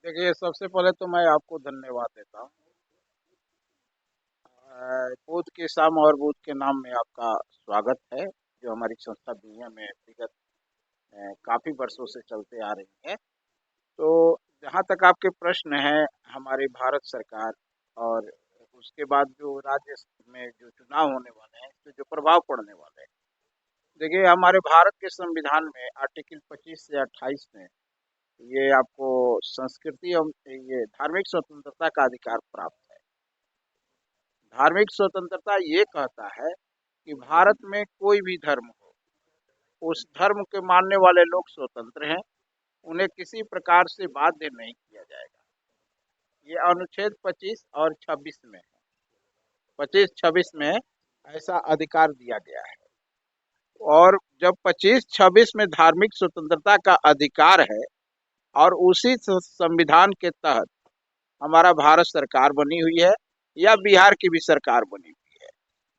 देखिए, सबसे पहले तो मैं आपको धन्यवाद देता हूँ। बुध की शाम और बुध के नाम में आपका स्वागत है, जो हमारी संस्था दुनिया में विगत काफ़ी वर्षों से चलते आ रही है। तो जहाँ तक आपके प्रश्न हैं, हमारी भारत सरकार और उसके बाद जो राज्य में जो चुनाव होने वाले हैं, इससे जो प्रभाव पड़ने वाले हैं। देखिए, हमारे भारत के संविधान में आर्टिकल 25 से 28 में ये आपको संस्कृति और ये धार्मिक स्वतंत्रता का अधिकार प्राप्त है। धार्मिक स्वतंत्रता ये कहता है कि भारत में कोई भी धर्म हो, उस धर्म के मानने वाले लोग स्वतंत्र हैं, उन्हें किसी प्रकार से बाध्य नहीं किया जाएगा। ये अनुच्छेद 25 और 26 में है। 25-26 में ऐसा अधिकार दिया गया है। और जब 25-26 में धार्मिक स्वतंत्रता का अधिकार है और उसी संविधान के तहत हमारा भारत सरकार बनी हुई है या बिहार की भी सरकार बनी हुई है,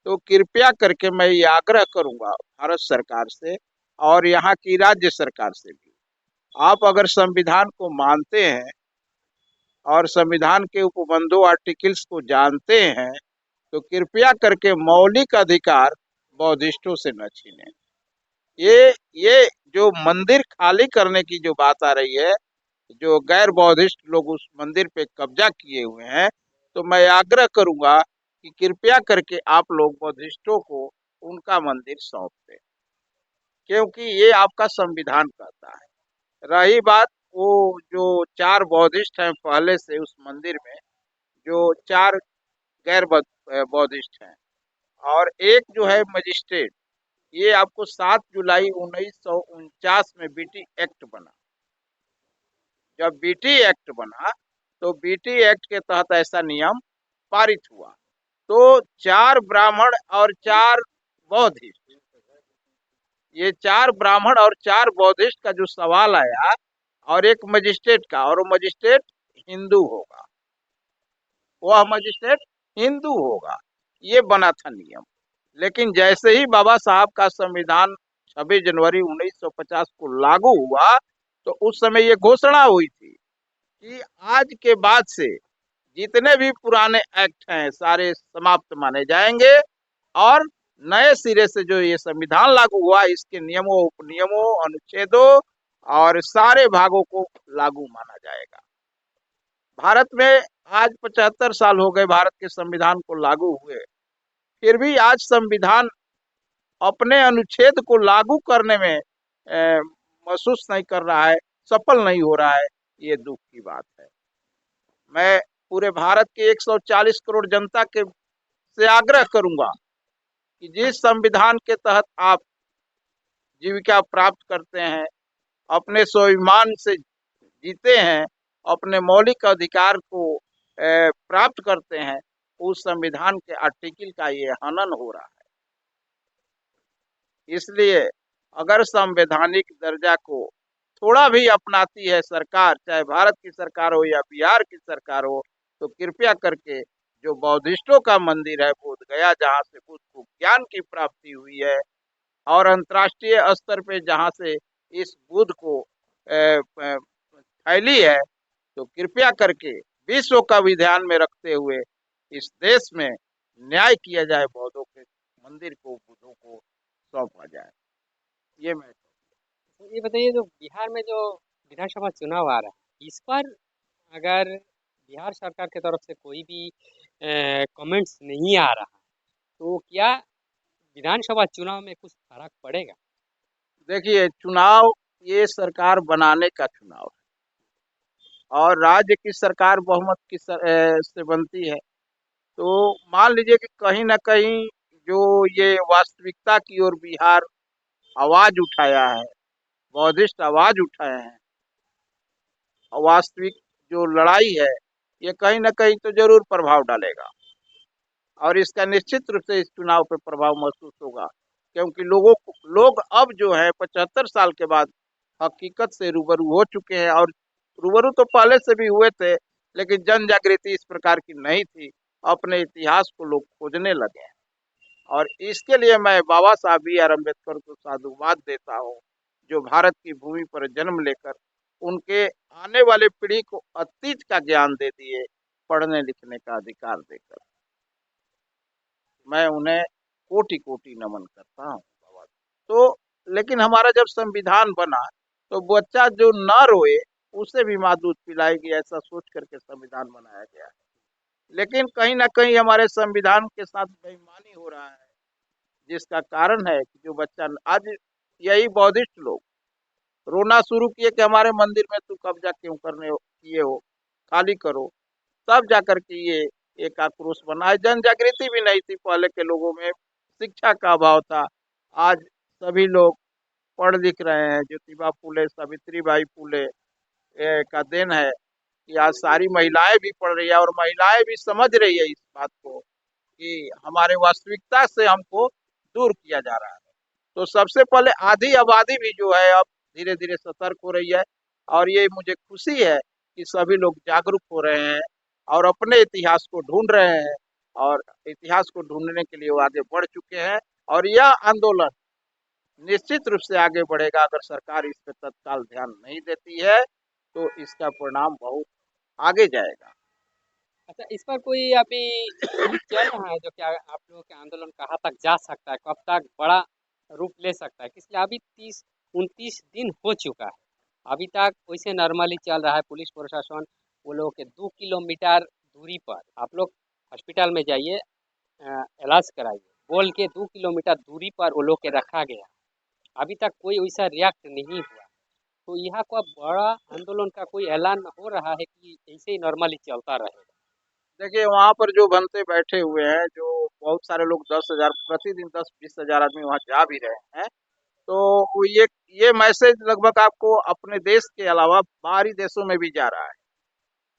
तो कृपया करके मैं ये आग्रह करूंगा भारत सरकार से और यहाँ की राज्य सरकार से भी, आप अगर संविधान को मानते हैं और संविधान के उपबंधों आर्टिकल्स को जानते हैं, तो कृपया करके मौलिक अधिकार बौद्धिस्टों से न छीनें। ये जो मंदिर खाली करने की जो बात आ रही है, जो गैर बौद्धिस्ट लोग उस मंदिर पे कब्जा किए हुए हैं, तो मैं आग्रह करूंगा कि कृपया करके आप लोग बौद्धिस्टों को उनका मंदिर सौंप दें, क्योंकि ये आपका संविधान कहता है। रही बात, वो जो 4 बौद्धिस्ट हैं पहले से उस मंदिर में, जो 4 गैर बौद्धिस्ट हैं और एक जो है मजिस्ट्रेट, ये आपको 7 जुलाई 1949 में बीटी एक्ट बना। जब बीटी एक्ट बना, तो बीटी एक्ट के तहत ऐसा नियम पारित हुआ। तो 4 ब्राह्मण और 4 बौद्धिस्ट, ये 4 ब्राह्मण और 4 बौद्धिस्ट का जो सवाल आया, और एक मजिस्ट्रेट का, और वो मजिस्ट्रेट हिंदू होगा, वह मजिस्ट्रेट हिंदू होगा, ये बना था नियम। लेकिन जैसे ही बाबा साहब का संविधान 26 जनवरी 1950 को लागू हुआ, तो उस समय ये घोषणा हुई थी कि आज के बाद से जितने भी पुराने एक्ट हैं सारे समाप्त माने जाएंगे और नए सिरे से जो ये संविधान लागू हुआ, इसके नियमों, उपनियमों, अनुच्छेदों और सारे भागों को लागू माना जाएगा। भारत में आज 75 साल हो गए भारत के संविधान को लागू हुए, फिर भी आज संविधान अपने अनुच्छेद को लागू करने में महसूस नहीं कर रहा है, सफल नहीं हो रहा है। ये दुख की बात है। मैं पूरे भारत के 140 करोड़ जनता के से आग्रह करूंगा कि जिस संविधान के तहत आप जीविका प्राप्त करते हैं, अपने स्वाभिमान से जीते हैं, अपने मौलिक अधिकार को प्राप्त करते हैं, उस संविधान के आर्टिकल का ये हनन हो रहा है। इसलिए अगर संवैधानिक दर्जा को थोड़ा भी अपनाती है सरकार, चाहे भारत की सरकार हो या बिहार की सरकार हो, तो कृपया करके जो बौद्धिस्टों का मंदिर है बोध गया, जहाँ से बुद्ध को ज्ञान की प्राप्ति हुई है, और अंतर्राष्ट्रीय स्तर पे जहाँ से इस बुद्ध को फैली है, तो कृपया करके विश्व का भी ध्यान में रखते हुए इस देश में न्याय किया जाए, बौद्धों के मंदिर को बुद्धों को सौंपा जाए। ये मैं तो ये बताइए, जो बिहार में जो विधानसभा चुनाव आ रहा है, इस पर अगर बिहार सरकार की तरफ से कोई भी कमेंट्स नहीं आ रहा, तो क्या विधानसभा चुनाव में कुछ फर्क पड़ेगा? देखिए, चुनाव ये सरकार बनाने का चुनाव है और राज्य की सरकार बहुमत से बनती है। तो मान लीजिए कि कहीं ना कहीं जो ये वास्तविकता की ओर बिहार आवाज उठाया है, बौद्धिस्ट आवाज उठाए हैं, और वास्तविक जो लड़ाई है, ये कहीं ना कहीं तो जरूर प्रभाव डालेगा और इसका निश्चित रूप से इस चुनाव पर प्रभाव महसूस होगा, क्योंकि लोग अब जो है 75 साल के बाद हकीकत से रूबरू हो चुके हैं। और रूबरू तो पहले से भी हुए थे, लेकिन जन जागृति इस प्रकार की नहीं थी। अपने इतिहास को लोग खोजने लगे हैं, और इसके लिए मैं बाबा साहब बी आर अम्बेडकर को साधुवाद देता हूँ, जो भारत की भूमि पर जन्म लेकर उनके आने वाले पीढ़ी को अतीत का ज्ञान दे दिए पढ़ने लिखने का अधिकार देकर। मैं उन्हें कोटि कोटि नमन करता हूँ बाबा। तो लेकिन हमारा जब संविधान बना तो बच्चा जो न रोए उसे भी माँ दूध पिलाएगी, ऐसा सोच करके संविधान बनाया गया है। लेकिन कहीं ना कहीं हमारे संविधान के साथ बेईमानी हो रहा है, जिसका कारण है कि जो बच्चा आज यही बौद्धिस्ट लोग रोना शुरू किए कि हमारे मंदिर में तू कब्जा क्यों करने किए हो, खाली करो। तब जाकर के ये एक आक्रोश बना है। जन जागृति भी नहीं थी पहले के लोगों में, शिक्षा का अभाव था। आज सभी लोग पढ़ लिख रहे हैं। ज्योतिबा फूले, सावित्री बाई फूले का देन है कि आज सारी महिलाएं भी पढ़ रही है और महिलाएं भी समझ रही है इस बात को कि हमारे वास्तविकता से हमको दूर किया जा रहा है। तो सबसे पहले आधी आबादी भी जो है अब धीरे धीरे सतर्क हो रही है, और ये मुझे खुशी है कि सभी लोग जागरूक हो रहे हैं और अपने इतिहास को ढूंढ रहे हैं, और इतिहास को ढूंढने के लिए वो आगे बढ़ चुके हैं। और यह आंदोलन निश्चित रूप से आगे बढ़ेगा। अगर सरकार इस पर तत्काल ध्यान नहीं देती है तो इसका परिणाम बहुत आगे जाएगा। अच्छा, इस पर कोई अभी चल रहा है जो क्या आप लोगों के आंदोलन कहाँ तक जा सकता है, कब तक बड़ा रूप ले सकता है? इसलिए अभी 30-29 दिन हो चुका है, अभी तक वैसे नॉर्मली चल रहा है। पुलिस प्रशासन वो लोग के 2 किलोमीटर दूरी पर आप लोग हॉस्पिटल में जाइए, इलाज कराइए बोल के 2 किलोमीटर दूरी पर वो लोग के रखा गया। अभी तक कोई वैसा रिएक्ट नहीं हुआ। तो यहाँ का बड़ा आंदोलन का कोई ऐलान हो रहा है कि ऐसे ही नॉर्मली चलता रहेगा? देखिए वहाँ पर जो बनते बैठे हुए हैं, जो बहुत सारे लोग 10,000 प्रतिदिन 10-20,000 आदमी वहाँ जा भी रहे हैं। तो ये मैसेज लगभग आपको अपने देश के अलावा बाहरी देशों में भी जा रहा है।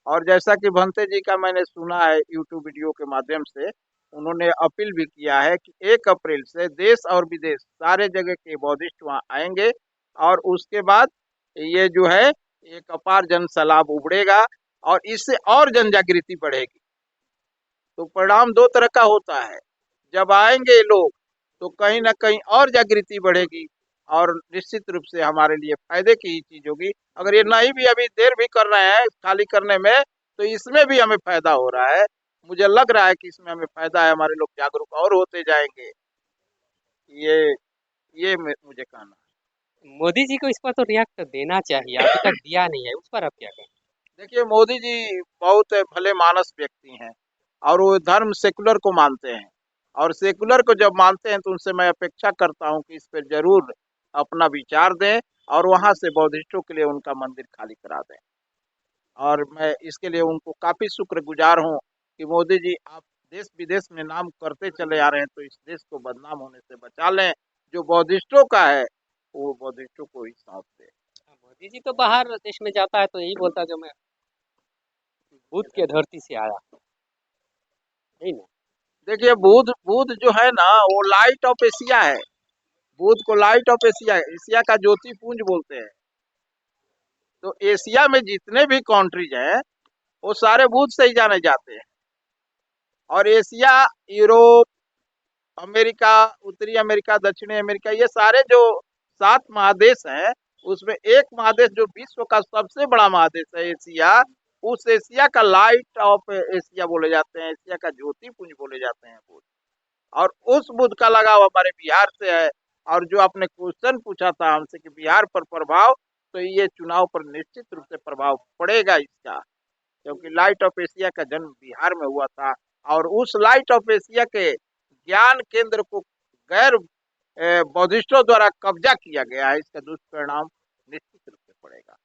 और जैसा कि भंते जी का मैंने सुना है यूट्यूब वीडियो के माध्यम से, उन्होंने अपील भी किया है कि 1 अप्रैल से देश और विदेश सारे जगह के बौद्धिस्ट वहाँ आएंगे, और उसके बाद ये जो है एक अपार जन सैलाब उमड़ेगा और इससे और जन जागृति बढ़ेगी। तो परिणाम दो तरह का होता है। जब आएंगे लोग तो कहीं ना कहीं और जागृति बढ़ेगी, और निश्चित रूप से हमारे लिए फायदे की ही चीज होगी। अगर ये नहीं भी अभी देर भी कर रहे हैं खाली करने में, तो इसमें भी हमें फायदा हो रहा है। मुझे लग रहा है कि इसमें हमें फायदा है, हमारे लोग जागरूक और होते जाएंगे। ये मुझे कहना है। मोदी जी को इस पर तो रिएक्ट देना चाहिए, अभी तक दिया नहीं है, उस पर आप क्या कहें? देखिए मोदी जी बहुत भले मानस व्यक्ति हैं, और वो धर्म सेकुलर को मानते हैं, और सेकुलर को जब मानते हैं तो उनसे मैं अपेक्षा करता हूं कि इस पर जरूर अपना विचार दें और वहां से बौद्धिस्टों के लिए उनका मंदिर खाली करा दें। और मैं इसके लिए उनको काफी शुक्रगुजार हूं कि मोदी जी आप देश विदेश में नाम करते चले आ रहे हैं, तो इस देश को बदनाम होने से बचा लें। जो बौद्धिस्टों का है वो बौद्धिस्टों को ही सौंप दे। मोदी जी तो बाहर देश में जाता है तो यही बोलता है जो मैं बुद्ध के धरती से आया, है ना? देखिए बुध बुध जो है ना वो लाइट ऑफ एशिया है। बुध को लाइट ऑफ एशिया, एशिया का ज्योति पुंज बोलते हैं। तो एशिया में जितने भी कंट्रीज हैं वो सारे बुध से ही जाने जाते हैं। और एशिया, यूरोप, अमेरिका, उत्तरी अमेरिका, दक्षिणी अमेरिका, ये सारे जो 7 महादेश हैं उसमें एक महादेश जो विश्व का सबसे बड़ा महादेश है एशिया, उस एशिया का लाइट ऑफ एशिया बोले जाते हैं, एशिया का ज्योति पुंज बोले जाते हैं बुध। और उस बुध का लगाव हमारे बिहार से है। और जो आपने क्वेश्चन पूछा था हमसे कि बिहार पर प्रभाव, तो ये चुनाव पर निश्चित रूप से प्रभाव पड़ेगा इसका, क्योंकि लाइट ऑफ एशिया का जन्म बिहार में हुआ था। और उस लाइट ऑफ एशिया के ज्ञान केंद्र को गैर बौद्धिस्टों द्वारा कब्जा किया गया है, इसका दुष्परिणाम निश्चित रूप से पड़ेगा।